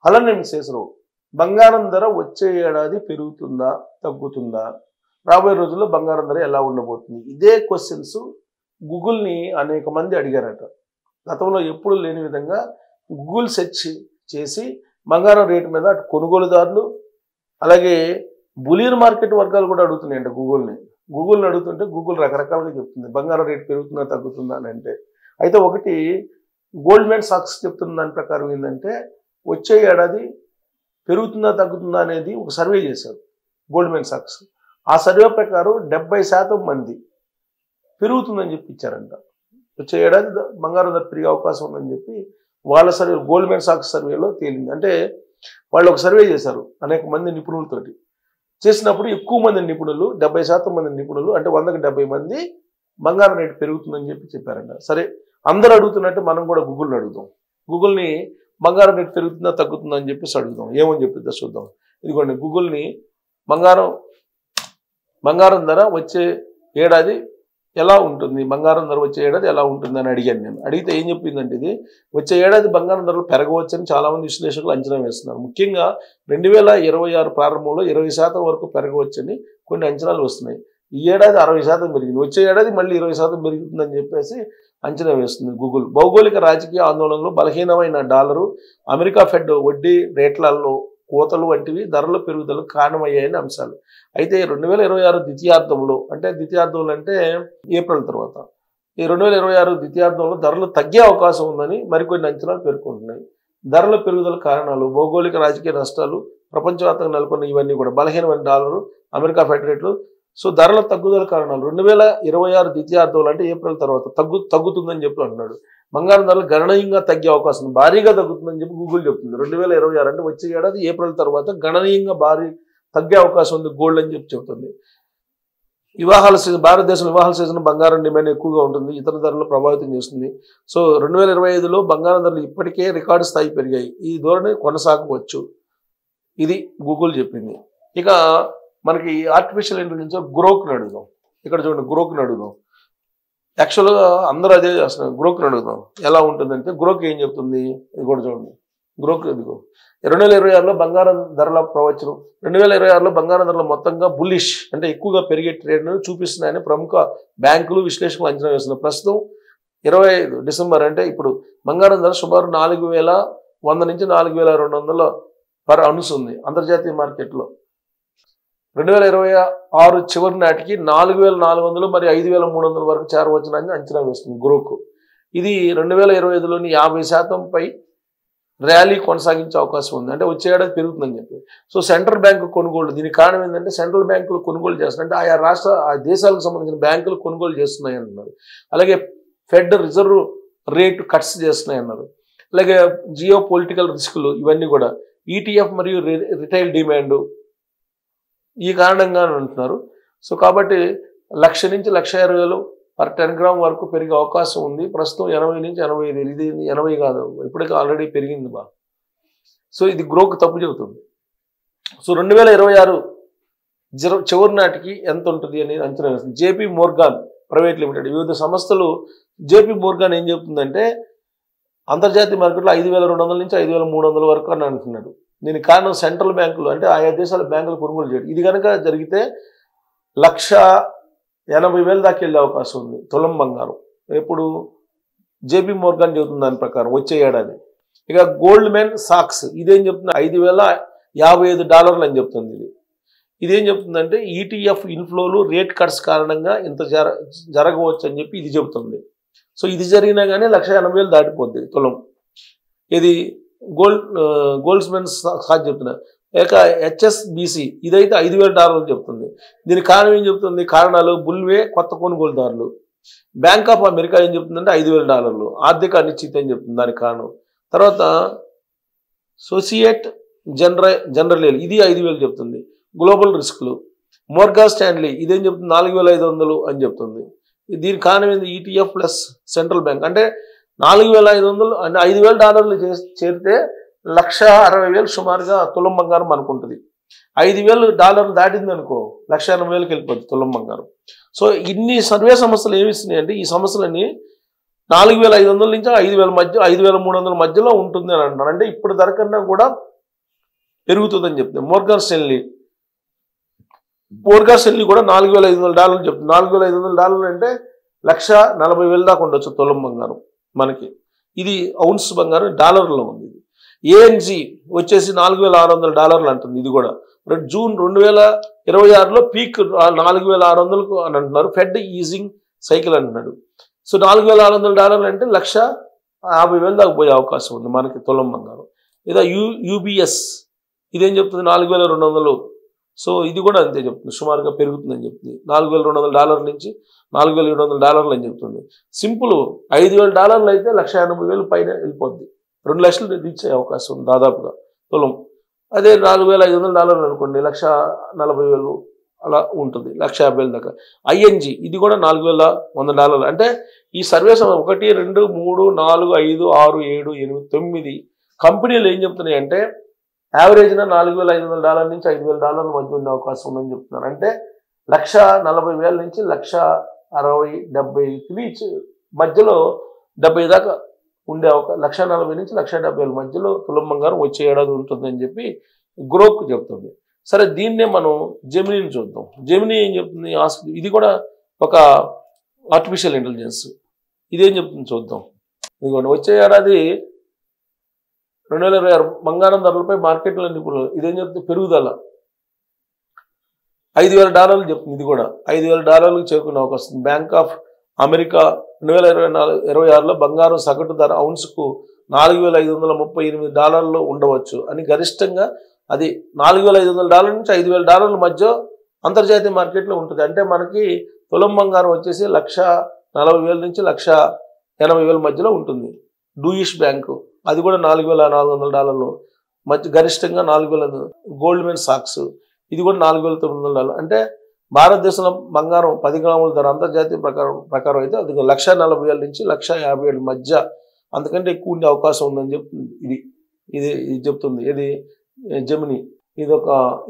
అలానే శేషరావు బంగారం ధర వచ్చే ఏడాది పెరుగుతుందా తగ్గుతుందా, రాబోయే రోజుల్లో బంగారం ధర ఎలా ఉండబోతుంది? ఇదే క్వశ్చన్స్ గూగుల్ని అనేక మంది అడిగారట. గతంలో ఎప్పుడు లేని విధంగా గూగుల్ సెర్చ్ చేసి బంగారం రేటు మీద అటు కొనుగోలుదారులు అలాగే బులియన్ మార్కెట్ వర్గాలు కూడా అడుగుతున్నాయంట గూగుల్ని అడుగుతుంటే గూగుల్ రకరకాలుగా చెప్తుంది బంగారం రేటు పెరుగుతుందా తగ్గుతుందా అని. అంటే అయితే ఒకటి గోల్డ్మెన్ సాక్స్ చెప్తున్న దాని ప్రకారం ఏంటంటే వచ్చే ఏడాది పెరుగుతుందా తగ్గుతుందా అనేది ఒక సర్వే చేశారు గోల్డ్మెన్ సాక్స్. ఆ సర్వే ప్రకారం 70% మంది పెరుగుతుందని చెప్పి ఇచ్చారంట. వచ్చే ఏడాది బంగారం ధర పెరిగే అవకాశం ఉందని చెప్పి వాళ్ళ సర్వే గోల్డ్మెన్ సాక్స్ సర్వేలో తేలింది. అంటే వాళ్ళు ఒక సర్వే చేశారు అనేక మంది నిపుణులతోటి. చేసినప్పుడు ఎక్కువ మంది నిపుణులు 70% మంది నిపుణులు అంటే 100కి 70 మంది బంగారం రేటు పెరుగుతుందని చెప్పి చెప్పారంట. సరే అందరూ అడుగుతున్నట్టు మనం కూడా గూగుల్ని అడుగుదాం. గూగుల్ని బంగారం రేటు పెరుగుతుందా తగ్గుతుందా అని చెప్పేసి అడుగుదాం. ఏమని చెప్పిద్దా చూద్దాం. ఇదిగోండి గూగుల్ని బంగారం ధర వచ్చే ఏడాది ఎలా ఉంటుంది, బంగారం ధర వచ్చే ఏడాది ఎలా ఉంటుంది అని అడిగాను నేను. అడిగితే ఏం చెప్పిందంటే ఇది వచ్చే ఏడాది బంగారం ధరలు పెరగవచ్చని చాలామంది విశ్లేషకులు అంచనా వేస్తున్నారు. ముఖ్యంగా 2026 ప్రారంభంలో 20% వరకు పెరగవచ్చని కొన్ని అంచనాలు వస్తున్నాయి. ఈ ఏడాది 60% పెరిగింది, వచ్చే ఏడాది మళ్ళీ 20% పెరుగుతుందని చెప్పేసి అంచనా వేస్తుంది గూగుల్. భౌగోళిక రాజకీయ ఆందోళనలు, బలహీనమైన డాలరు, అమెరికా ఫెడ్ వడ్డీ రేట్లలో కోతలు వంటివి ధరల పెరుగుదలకు కారణమయ్యాయని అంశాలు. అయితే 2026 ద్వితీయార్థంలో అంటే ఏప్రిల్ తర్వాత ఈ 2026 ద్వితీయార్థంలో ధరలు తగ్గే అవకాశం ఉందని మరికొన్ని అంచనాలు పేర్కొంటున్నాయి. ధరల పెరుగుదల కారణాలు భౌగోళిక రాజకీయ నష్టాలు, ప్రపంచవ్యాప్తంగా నెలకొన్న ఇవన్నీ కూడా బలహీనమైన డాలరు, అమెరికా ఫెడ్ రేట్లు. సో ధరల తగ్గుదల కారణాలు 2026 ద్వితీయార్థంలో అంటే ఏప్రిల్ తర్వాత తగ్గుతుందని చెప్పి అంటున్నాడు. బంగారం ధరలు గణనీయంగా తగ్గే అవకాశం భారీగా తగ్గుతుందని చెప్పి గూగుల్ చెప్తుంది. 2026 అంటే వచ్చే ఏడాది ఏప్రిల్ తర్వాత గణనీయంగా తగ్గే అవకాశం ఉంది గోల్డ్ అని చెప్పి చెబుతుంది. వివాహాల సీజన్, భారతదేశం వివాహాల సీజన్ బంగారం డిమాండ్ ఎక్కువగా ఉంటుంది, ఇతర ధరలు ప్రభావితం చేస్తుంది. సో 2025లో బంగారం ధరలు ఇప్పటికే రికార్డు స్థాయి పెరిగాయి, ఈ ధోరణి కొనసాగవచ్చు, ఇది గూగుల్ చెప్పింది. ఇక మనకి ఆర్టిఫిషియల్ ఇంటెలిజెన్స్ గ్రోక్ని అడుగుదాం. ఇక్కడ చూడండి గ్రోక్ని అడుగుదాం. యాక్చువల్గా అందరూ అదే చేస్తున్నారు. గ్రోక్ని అడుగుదాం ఎలా ఉంటుందంటే గ్రోక్ ఏం చెప్తుంది ఇది కూడా చూడండి. గ్రోక్ ఇదిగో 2026లో బంగారం ధరల ప్రవచనం. 2026లో బంగారం ధరలు మొత్తంగా బుల్లిష్ అంటే ఎక్కువగా పెరిగే ట్రేడ్ను చూపిస్తున్నాయని ప్రముఖ బ్యాంకులు విశ్లేషకులు అంచనా వేస్తున్నారు. ప్రస్తుతం 25 డిసెంబర్ అంటే ఇప్పుడు బంగారం ధర సుమారు 4100 నుంచి 4200 పర్ అౌన్స్ ఉంది అంతర్జాతీయ మార్కెట్లో. 2026 చివరి నాటికి 4400 మరి 5300 వరకు చేరవచ్చునని అంచనా వేస్తుంది గ్రోక్. ఇది 2025లోని 50% పై ర్యాలీ కొనసాగించే అవకాశం ఉంది, అంటే వచ్చే ఏడాది పెరుగుతుందని చెప్పి. సో సెంట్రల్ బ్యాంకు కొనుగోలు, దీనికి కారణం ఏంటంటే సెంట్రల్ బ్యాంకులు కొనుగోలు చేస్తున్నాయి, అంటే ఆ దేశాలకు సంబంధించిన బ్యాంకులు కొనుగోలు చేస్తున్నాయి అన్నారు. అలాగే ఫెడ్ రిజర్వ్ రేటు కట్స్ చేస్తున్నాయి అన్నారు. అలాగే జియో పొలిటికల్ రిస్కులు ఇవన్నీ కూడా, ఈటీఎఫ్ మరియు రిటైల్ డిమాండ్ ఈ కారణంగా అంటున్నారు. సో కాబట్టి 1,00,000 నుంచి 1,20,000 పర్ 10 గ్రామ్ వరకు పెరిగే అవకాశం ఉంది. ప్రస్తుతం 80 నుంచి 85, ఇది 80 కాదు, ఇప్పటికే ఆల్రెడీ పెరిగింది బా. సో ఇది గ్రోక్ తప్పు చెబుతుంది. సో 2026 చివరి నాటికి ఎంత ఉంటుంది అనేది అంచనా వేస్తుంది. జేపీ మోర్గాన్ ప్రైవేట్ లిమిటెడ్ వివిధ సంస్థలు. జేపీ మోర్గాన్ ఏం చెప్తుందంటే అంతర్జాతీయ మార్కెట్లో 5,200 నుంచి 5,300 వరకు అని అంటున్నాడు. దీనికి కారణం సెంట్రల్ బ్యాంకులు అంటే ఆయా దేశాల బ్యాంకులు కొనుగోలు చేయడం. ఇది కనుక జరిగితే 1,80,000 దాకా వెళ్ళే అవకాశం ఉంది తులం బంగారం. ఇప్పుడు జేపీ మోర్గాన్ చెబుతుంది దాని ప్రకారం వచ్చే ఏడాది. ఇక గోల్డ్మెన్ సాక్స్ ఇదేం చెప్తుంది, $5,055 అని చెప్తుంది. ఇదేం చెప్తుందంటే ఈటీఎఫ్ ఇన్ఫ్లోలు, రేట్ కట్స్ కారణంగా ఇంత జరగవచ్చు అని చెప్పి ఇది చెబుతుంది. సో ఇది జరిగినా కానీ 1,80,000 దాటిపోద్ది తులం. ఇది గోల్డ్మెన్ సాక్స్ చెప్తున్నా. ఇక హెచ్ఎస్బిసి ఇదైతే $5,000 చెప్తుంది. దీనికి కారణం ఏం చెప్తుంది, కారణాలు బుల్వే కొత్త కొనుగోలుదారులు. బ్యాంక్ ఆఫ్ అమెరికా ఏం చెప్తుందంటే $5,000 ఆర్థిక అనిశ్చితి అని చెప్తుంది దానికి కారణం. తర్వాత సొసియేట్ జనరల్ ఇది 5,000 చెప్తుంది. గ్లోబల్ రిస్క్లు. మోర్గాన్ స్టాన్లీ ఇదేం చెప్తుంది 4,500 అని చెప్తుంది. దీనికి కారణం ఏంది, ఈటీఎఫ్ ప్లస్ సెంట్రల్ బ్యాంక్. అంటే 4,500 అంటే $5,000 చేరితే 1,60,000 సుమారుగా తులం బంగారం అనుకుంటుంది. $5,000 దాటింది అనుకో 1,80,000కి వెళ్ళిపోద్ది తులం బంగారం. సో ఇన్ని సర్వే సంస్థలు ఏమి ఇస్తున్నాయి అంటే ఈ సమస్యలని 4,500 నుంచి 5,000 మధ్య 5,300 మధ్యలో ఉంటుంది అని అంటున్నారు. అంటే ఇప్పుడు ధర కన్నా కూడా పెరుగుతుందని చెప్తుంది. మోర్గాన్ స్టెన్లీ కూడా $4,500 చెప్తుంది. $4,500 అంటే $1,40,000 దాకా ఉండొచ్చు తులం బంగారం మనకి. ఇది ఔన్స్ బంగారం డాలర్లో ఉంది. ఏఎన్జీ వచ్చేసి $4,600 అంటుంది. ఇది కూడా జూన్ 2026లో పీక్ 4,600కు అని అంటున్నారు. ఫెడ్ ఈజింగ్ సైకిల్ అంటున్నాడు. సో $4,600 అంటే $1,50,000 దాకా పోయే అవకాశం ఉంది మనకి తులం బంగారం. లేదా యూబిఎస్ ఇదేం చెప్తుంది? $4,200. సో ఇది కూడా అంతే చెప్తుంది, సుమారుగా పెరుగుతుందని చెప్తుంది. $4,200 నుంచి $4,700 అని చెప్తుంది. సింపుల్ $5,000 అయితే $1,80,000 పైన వెళ్ళిపోద్ది. 2 లక్షలు రీచ్ అయ్యే అవకాశం ఉంది దాదాపుగా తులం. అదే $4,500 అనుకోండి, $1,40,000 అలా ఉంటుంది, $1,50,000 దాకా. ఐఎన్జీ ఇది కూడా $4,100. అంటే ఈ సర్వేస్ 1, 2, 3, 4, 5, 6, 7, 8, 9 కంపెనీలు ఏం చెప్తున్నాయి అంటే యావరేజ్న $4,500 నుంచి $5,000 మధ్య ఉండే అవకాశం ఉందని చెప్తున్నారు. అంటే $1,40,000 నుంచి $1,60,000-70,000 మధ్యలో 70 దాకా ఉండే $1,40,000 నుంచి $1,70,000 మధ్యలో తులం బంగారం వచ్చే ఏడాది ఉంటుందని చెప్పి గ్రోక్ చెప్తుంది. సరే, దీన్నే మనం జెమినీని చూద్దాం. జెమినీ ఏం చెప్తుంది? ఇది కూడా ఒక ఆర్టిఫిషియల్ ఇంటెలిజెన్స్. ఇదేం చెప్తుంది చూద్దాం. ఇదిగోండి, వచ్చే ఏడాది 2026 బంగారం ధరలపై మార్కెట్లో నిపుణులు ఇదేం చెప్తుంది? పెరుగుదల $5,000 చెప్తుంది. ఇది కూడా $5,000 చేరుకునే అవకాశం వస్తుంది. బ్యాంక్ ఆఫ్ అమెరికా 2026లో బంగారం సగటు ధర ఔన్స్కు $4,538 ఉండవచ్చు అని గరిష్టంగా అది $4,500 నుంచి $5,000 మధ్య అంతర్జాతీయ మార్కెట్లో ఉంటుంది. అంటే మనకి తులం బంగారం వచ్చేసి $1,40,000 నుంచి $1,80,000 మధ్యలో ఉంటుంది. డూయిష్ బ్యాంకు అది కూడా $4,400 మధ్య గరిష్టంగా 4,000. గోల్డ్మెన్ సాక్స్ ఇది కూడా $4,900. అంటే భారతదేశంలో బంగారం 10 గ్రాముల ధర అంతర్జాతీయ ప్రకారం అయితే అది $1,40,000 నుంచి $1,50,000 మధ్య, అంతకంటే ఎక్కువ ఉండే అవకాశం ఉందని చెప్తుంది. ఇది చెప్తుంది. ఇది జెమినీ.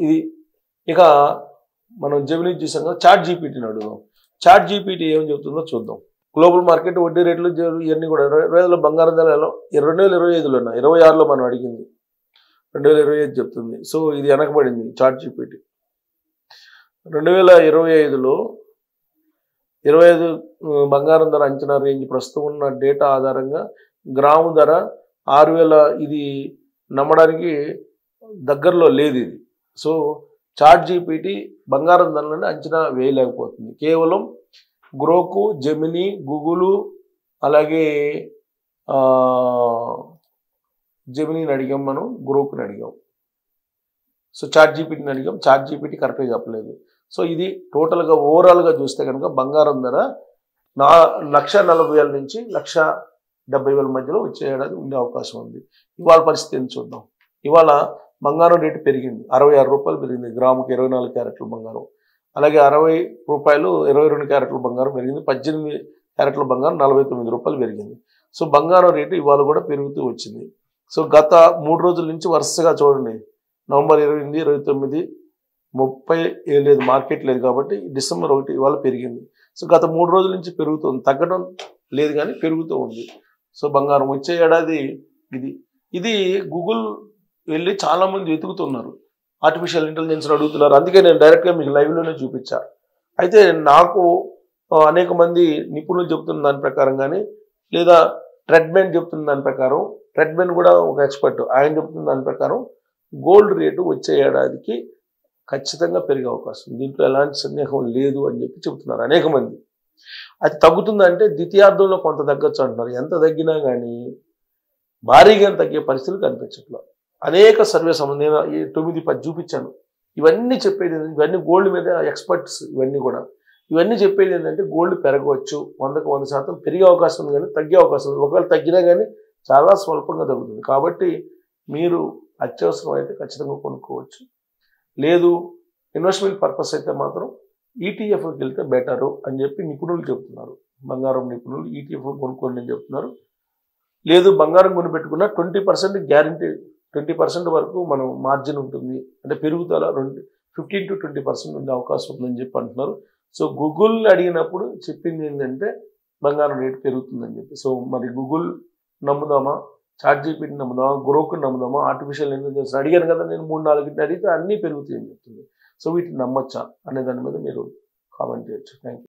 ఇది ఇక మనం జెమినీ చూసాం కదా. చాట్ జీపీటీని అడుగుదాం. చాట్ జీపీటీ ఏం చెప్తుందో చూద్దాం. గ్లోబల్ మార్కెట్ వడ్డీ రేట్లు ఇవన్నీ కూడా 2025లో బంగారం ధర 2025లో 26లో మనం అడిగింది 2025 చెప్తుంది. సో ఇది వెనకబడింది చాట్ జీపీటీ. 2025లో 25 బంగారం ధర అంచనా రేంజ్ ప్రస్తుతం ఉన్న డేటా ఆధారంగా గ్రాము ధర 6,000. ఇది నమ్మడానికి దగ్గరలో లేదు ఇది. సో చాట్ జీపీటీ బంగారం ధరలను అంచనా వేయలేకపోతుంది. కేవలం గ్రోకు, జెమినీ, గూగుల్, అలాగే జెమినీని అడిగాం, మనం గ్రోక్ని అడిగాం. సో చాట్ జీపీటీని అడిగాం, చాట్ జీపీటీ కరెక్ట్గా చెప్పలేదు. సో ఇది టోటల్గా ఓవరాల్గా చూస్తే కనుక బంగారం ధర 1,40,000 నుంచి 1,70,000 మధ్యలో వచ్చే ఏడాది ఉండే అవకాశం ఉంది. ఇవాళ పరిస్థితి ఏంటి చూద్దాం. ఇవాళ బంగారం రేటు పెరిగింది, ₹66 పెరిగింది గ్రాముకి 24 క్యారెట్ల బంగారం. అలాగే ₹60 22 క్యారెట్ల బంగారం పెరిగింది. 18 క్యారెట్ల బంగారం ₹49 పెరిగింది. సో బంగారం రేటు ఇవాళ కూడా పెరుగుతూ వచ్చింది. సో గత 3 రోజుల నుంచి వరుసగా చూడండి, నవంబర్ 28, 29, 30 లేదు, మార్కెట్ లేదు కాబట్టి డిసెంబర్ 1 ఇవాళ పెరిగింది. సో గత 3 రోజుల నుంచి పెరుగుతుంది, తగ్గడం లేదు కానీ పెరుగుతూ ఉంది. సో బంగారం వచ్చే ఏడాది ఇది గూగుల్ వెళ్ళి చాలామంది వెతుకుతున్నారు, ఆర్టిఫిషియల్ ఇంటెలిజెన్స్ అడుగుతున్నారు. అందుకే నేను డైరెక్ట్గా మీకు లైవ్లోనే చూపించా. అయితే నాకు అనేక మంది నిపుణులు చెప్తున్న దాని ప్రకారం కానీ, లేదా ట్రెడ్మెన్ చెప్తున్న దాని ప్రకారం, ట్రెడ్మెన్ కూడా ఒక ఎక్స్పర్ట్, ఆయన చెప్తున్న దాని ప్రకారం గోల్డ్ రేటు వచ్చే ఏడాదికి ఖచ్చితంగా పెరిగే అవకాశం, దీంట్లో ఎలాంటి సందేహం లేదు అని చెప్తున్నారు అనేక మంది. అది తగ్గుతుందంటే ద్వితీయార్థంలో కొంత తగ్గచ్చు అంటున్నారు. ఎంత తగ్గినా కానీ భారీగా తగ్గే పరిస్థితులు కనిపించట్లేదు. అనేక సర్వే నేను 9-10 చూపించాను. ఇవన్నీ చెప్పేది, ఇవన్నీ గోల్డ్ మీద ఎక్స్పర్ట్స్, ఇవన్నీ చెప్పేది ఏంటంటే గోల్డ్ పెరగవచ్చు, 100కు 100% పెరిగే అవకాశం ఉంది కానీ తగ్గే అవకాశం ఉంది. ఒకవేళ తగ్గినా కానీ చాలా స్వల్పంగా తగ్గుతుంది. కాబట్టి మీరు అత్యవసరం అయితే ఖచ్చితంగా కొనుక్కోవచ్చు. లేదు ఇన్వెస్ట్మెంట్ పర్పస్ అయితే మాత్రం ఈటీఎఫ్కి వెళ్తే బెటరు అని చెప్పి నిపుణులు చెప్తున్నారు. బంగారం నిపుణులు ఈటీఎఫ్ కొనుక్కోండి అని చెప్తున్నారు. లేదు బంగారం కొనిపెట్టుకున్న 20% గ్యారంటీ, 20% వరకు మనం మార్జిన్ ఉంటుంది, అంటే పెరుగుదల 15 to 20% ఉండే అవకాశం ఉందని చెప్పి అంటున్నారు. సో గూగుల్ అడిగినప్పుడు చెప్పింది ఏంటంటే బంగారం రేటు పెరుగుతుందని చెప్పి. సో మరి గూగుల్ నమ్ముదామా, చాట్‌జీపీటీ నమ్ముదామా, గ్రోక్‌ని నమ్ముదామా, ఆర్టిఫిషియల్ ఇంటెలిజెన్స్ అడిగాను కదా నేను 3, 4 అడిగితే అన్నీ పెరుగుతాయని చెప్తుంది. సో వీటిని నమ్మొచ్చా అనే దాని మీద మీరు కామెంట్ చేయొచ్చు. Thank you.